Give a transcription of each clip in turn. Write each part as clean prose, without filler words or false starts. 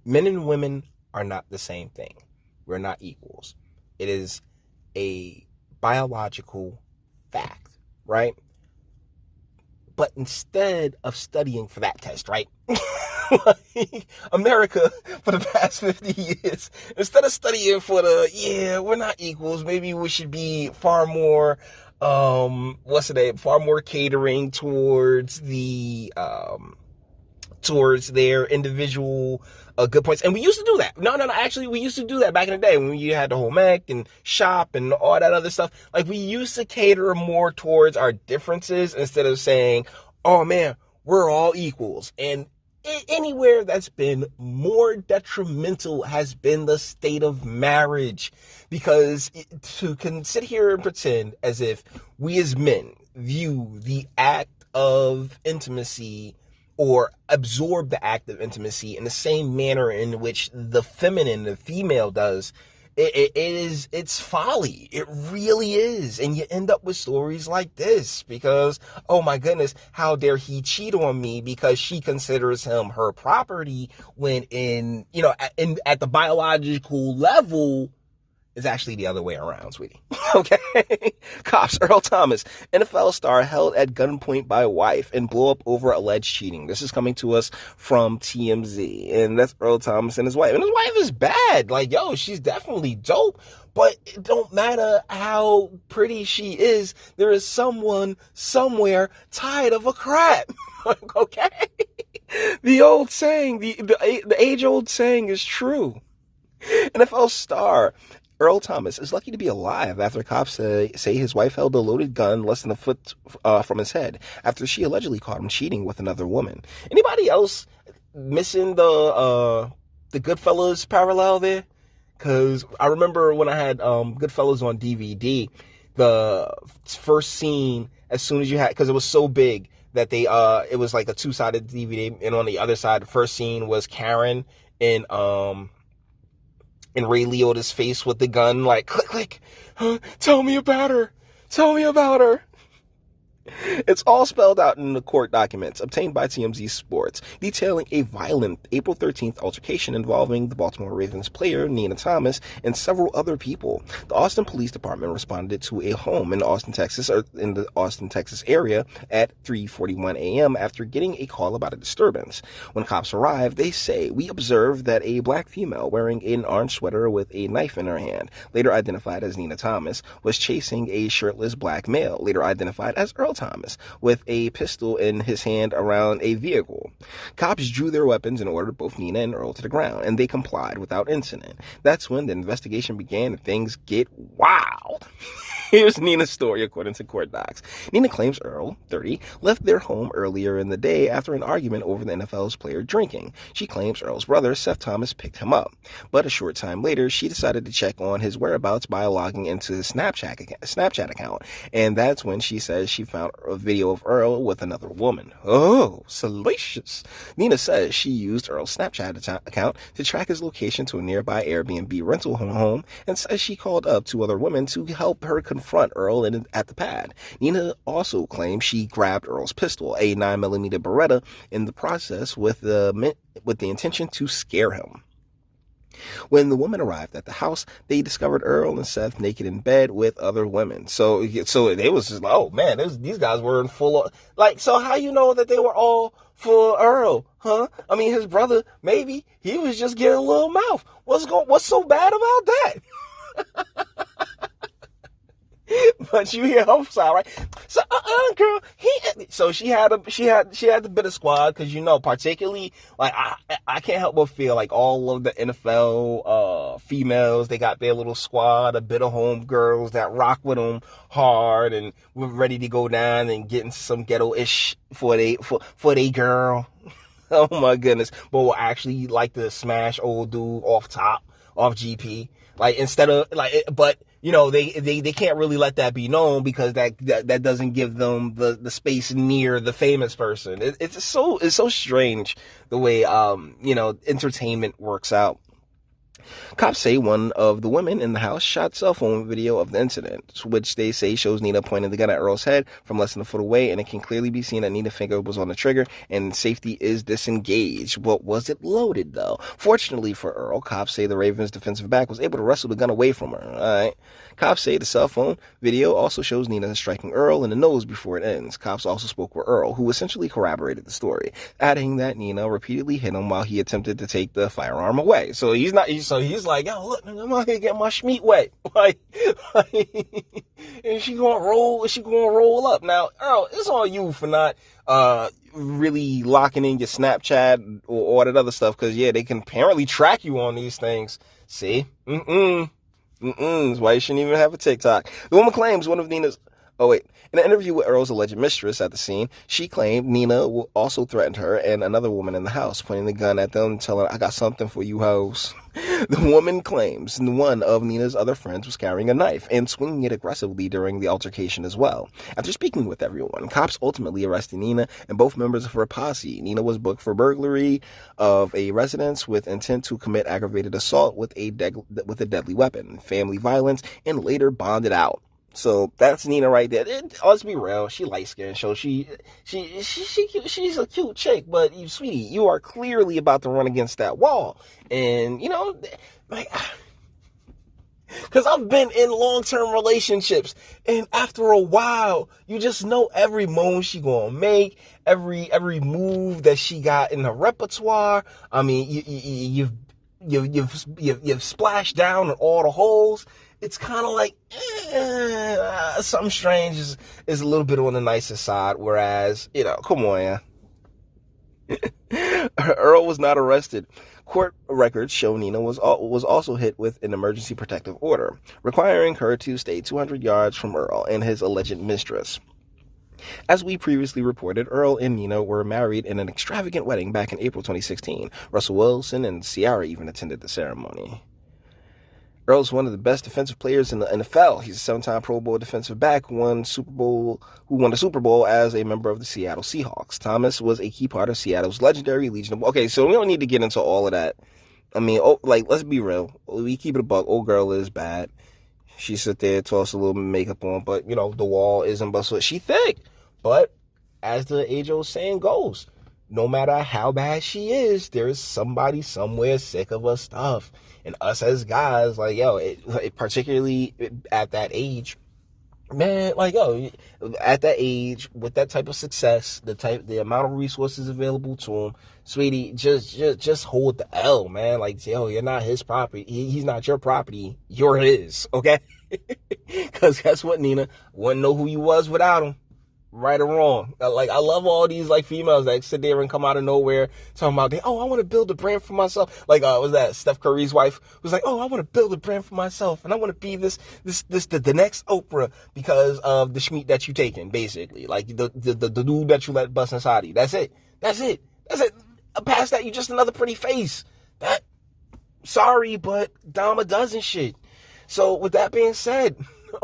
Men and women are not the same thing. We're not equals. It is a biological fact, right? But instead of studying for that test, right? Like, America, for the past 50 years, instead of studying for we're not equals, maybe we should be far more, far more catering towards towards their individual good points. And we used to do that. No, actually, we used to do that back in the day when you had the home ec and shop and all that other stuff. Like, we used to cater more towards our differences instead of saying, oh man, we're all equals. And anywhere that's been more detrimental has been the state of marriage, because can sit here and pretend as if we as men view the act of intimacy or absorb the act of intimacy in the same manner in which the female does, it's folly. It really is. And you end up with stories like this because, oh my goodness, how dare he cheat on me because she considers him her property, when at the biological level, it's actually the other way around, sweetie. Okay? Cops, Earl Thomas, NFL star held at gunpoint by wife and blow up over alleged cheating. This is coming to us from TMZ. And that's Earl Thomas and his wife. And his wife is bad. Like, yo, she's definitely dope. But it don't matter how pretty she is. There is someone somewhere tired of a crap. Okay? The old saying, the age-old saying is true. NFL star Earl Thomas is lucky to be alive after cops say his wife held a loaded gun less than a foot from his head after she allegedly caught him cheating with another woman. Anybody else missing the Goodfellas parallel there? Because I remember when I had Goodfellas on DVD, the first scene, as soon as you had, because it was so big that it was like a two-sided DVD, and on the other side, the first scene was Karen in Ray Liotta's face with the gun, like, click, click, huh? Tell me about her. It's all spelled out in the court documents obtained by TMZ Sports, detailing a violent April 13th altercation involving the Baltimore Ravens player Nina Thomas and several other people. The Austin Police Department responded to a home in Austin, Texas, or in the Austin, Texas area at 3:41 a.m. after getting a call about a disturbance. When cops arrived, they say, "We observed that a black female wearing an orange sweater with a knife in her hand, later identified as Nina Thomas, was chasing a shirtless black male, later identified as Earl Thomas, with a pistol in his hand around a vehicle. Cops drew their weapons and ordered both Nina and Earl to the ground, and they complied without incident. That's when the investigation began and things get wild." Here's Nina's story according to court docs. Nina claims Earl, 30, left their home earlier in the day after an argument over the NFL's player drinking. She claims Earl's brother, Seth Thomas, picked him up. But a short time later, she decided to check on his whereabouts by logging into his Snapchat account. And that's when she says she found a video of Earl with another woman. Oh, salacious. Nina says she used Earl's Snapchat account to track his location to a nearby Airbnb rental home, and says she called up two other women to help her confront Earl at the pad. Nina also claims she grabbed Earl's pistol, a 9mm Beretta, in the process with the intention to scare him. When the woman arrived at the house, they discovered Earl and Seth naked in bed with other women. So they was just like, oh man, these guys were in full of, like, so how you know that they were all for Earl, huh? I mean, his brother, maybe he was just getting a little mouth. What's so bad about that? But you hear her side, right? So, girl, so she had the bit of squad, because, particularly, like, I can't help but feel like all of the NFL females, they got their little squad, a bit of homegirls that rock with them hard and were ready to go down and get into some ghetto-ish for they girl. Oh my goodness. But will actually like to smash old dude off GP. Like, instead of, like, but, they can't really let that be known, because that doesn't give them the space near the famous person. It's so strange the way, entertainment works out. Cops say one of the women in the house shot cell phone video of the incident, which they say shows Nina pointing the gun at Earl's head from less than a foot away, and it can clearly be seen that Nina's finger was on the trigger and safety is disengaged. But was it loaded, though? Fortunately for Earl, cops say the Ravens' defensive back was able to wrestle the gun away from her. Alright. Cops say the cell phone video also shows Nina striking Earl in the nose before it ends. Cops also spoke with Earl, who essentially corroborated the story, adding that Nina repeatedly hit him while he attempted to take the firearm away. So he's like, yo, look, I'm out here getting my schmeat wet. And she gonna roll up. Now, Earl, it's on you for not really locking in your Snapchat or all that other stuff, because yeah, they can apparently track you on these things. See? That's why you shouldn't even have a TikTok. The woman claims one of Nina's... Oh, wait. In an interview with Earl's alleged mistress at the scene, she claimed Nina also threatened her and another woman in the house, pointing the gun at them, telling her, I got something for you hoes. The woman claims one of Nina's other friends was carrying a knife and swinging it aggressively during the altercation as well. After speaking with everyone, cops ultimately arrested Nina and both members of her posse. Nina was booked for burglary of a residence with intent to commit aggravated assault with a deadly weapon, family violence, and later bonded out. So that's Nina right there. Let's be real. She light skinned, so she's a cute chick. But sweetie, you are clearly about to run against that wall, and you know, like, because I've been in long-term relationships, and after a while, you just know every move she gonna make, every move that she got in her repertoire. I mean, you've splashed down in all the holes. It's kind of like something strange is a little bit on the nicer side, whereas, you know, come on, yeah. Earl was not arrested. Court records show Nina was also hit with an emergency protective order, requiring her to stay 200 yards from Earl and his alleged mistress. As we previously reported, Earl and Nina were married in an extravagant wedding back in April 2016. Russell Wilson and Ciara even attended the ceremony. Earl's one of the best defensive players in the NFL. He's a 7-time Pro Bowl defensive back, who won the Super Bowl as a member of the Seattle Seahawks. Thomas was a key part of Seattle's legendary Legion of... Okay, so we don't need to get into all of that. I mean, let's be real. We keep it a buck. Old girl is bad. She sit there, toss a little makeup on, but, you know, the wall isn't busted. She thick. But, as the age-old saying goes, no matter how bad she is, there's somebody somewhere sick of her stuff. And us as guys, like, yo, particularly at that age, man, like, yo, at that age, with that type of success, the amount of resources available to him, sweetie, just hold the L, man. Like, yo, you're not his property. He's not your property. You're his, okay? Because guess what, Nina? Wouldn't know who you was without him. Right or wrong. Like, I love all these, like, females that sit there and come out of nowhere talking about, I want to build a brand for myself. Like, was that Steph Curry's wife was like, I want to build a brand for myself, and I want to be the next Oprah because of the schmeat that you taking, basically. Like, the dude that you let bust inside of you. That's it. Past that, you just another pretty face. Sorry, but Dama doesn't shit. So, with that being said,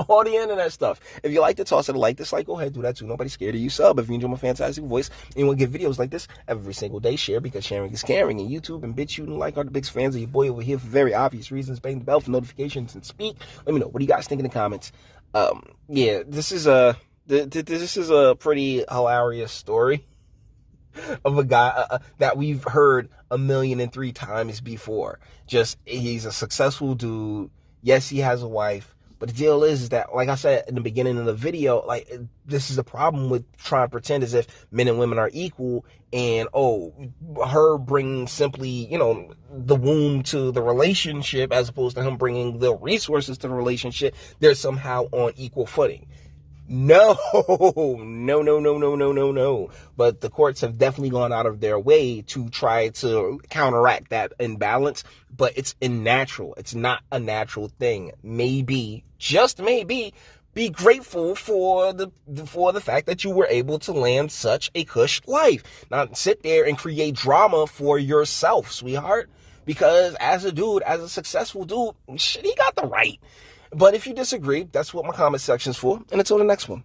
all the internet stuff. If you like to toss it a like, dislike, go ahead, do that too. Nobody's scared of you. Sub if you enjoy my fantastic voice and you want to get videos like this every single day. Share, because sharing is caring. And YouTube and BitChute and like are the biggest fans of your boy over here for very obvious reasons. Bang the bell for notifications and speak. Let me know. What do you guys think in the comments? Yeah, this is a pretty hilarious story of a guy that we've heard 1,000,003 times before. Just, he's a successful dude. Yes, he has a wife. But the deal is that, like I said in the beginning of the video, like, this is the problem with trying to pretend as if men and women are equal, and, her bringing simply, you know, the womb to the relationship as opposed to him bringing the resources to the relationship, they're somehow on equal footing. No. But the courts have definitely gone out of their way to try to counteract that imbalance, but it's unnatural. It's not a natural thing. Maybe, just maybe, be grateful for the fact that you were able to land such a cush life. Not sit there and create drama for yourself, sweetheart. Because as a dude, as a successful dude, shit, he got the right. But if you disagree, that's what my comment section's for. And until the next one.